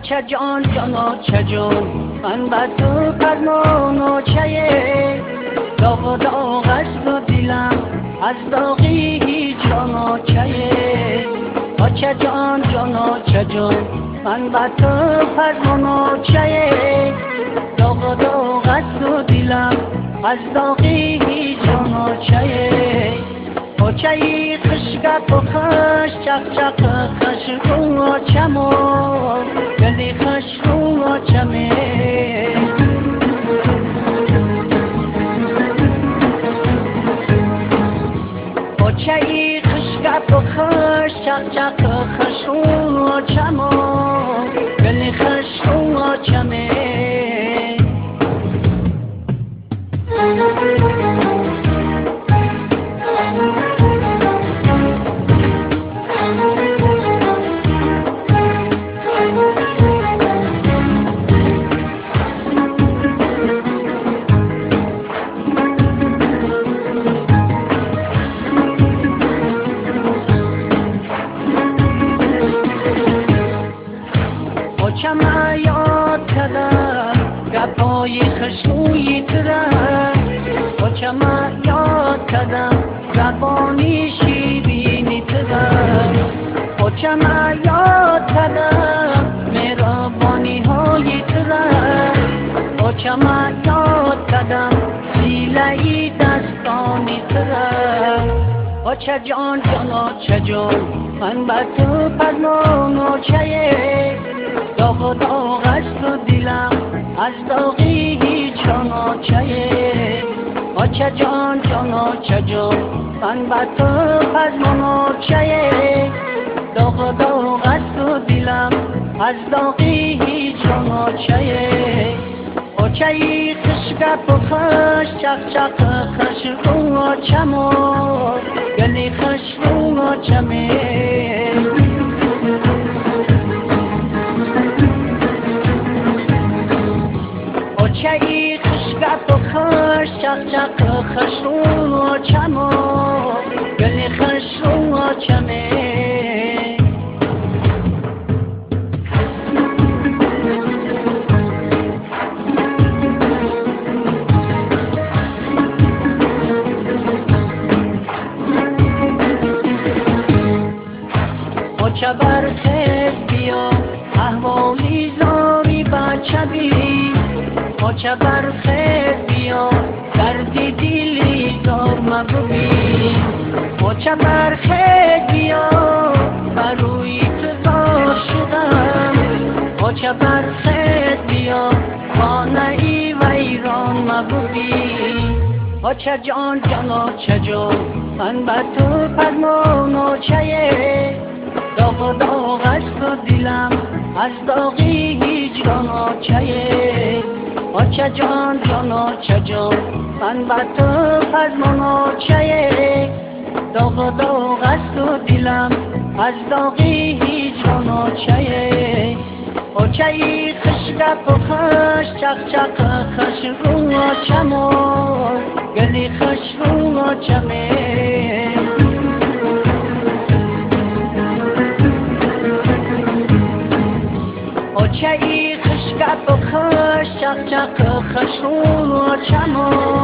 چه جان جانا چه جان من بر تو فرمان و چه داغ و داغ است و دلم از داغی جانا چه چه جان جانا چه جان من بر تو فرمان و چه داغ و داغ است و دلم از داغی جانا چه چای خشگپ و خش چق چق خش رو چمو گلی خش رو چمه چای خشگپ و خش چق چق خش رو چمو گلی خش رو چمه چما یاد کردم گپای خشوی ترم چما یاد کردم زبانی شیرینی ترم چما یاد کردم مهربانی های ترم چما یاد کردم سیله‌ای دستانی ترم چه جان جانا چه جان من بر تو فرمان و چه داغ و داغ است و دلم از داغی جانا چه چه جان جانا چه جان من بر تو فرمان و چه داغ و داغ است و دلم از داغی جانا چه چای خشگپ و خش چق چق خش رو چمو گلی خش رو چمه چای خشگپ و خش چق چق خش رو چمو گلی خش رو چمه چه برخیز بیا احوالی زاری بچه بی چه برخیز بیا دردی دلی زار مگوی چه برخیز بیا بروی تزار شدم چه برخیز بیا خانه ای ویران مگوی چه جان جانا چه جان من بر تو فرمان و چه داغ و داغ است و دلم از داغی هجران چه چه جان جانا چه جان من بر تو فرمان چه داغ و داغ است و دلم از داغی هجران چه چای خشگپ و خش چق چق خش رو چمو گلی خش رو چمه چای خشگپ و خش چق چق خش رو چمو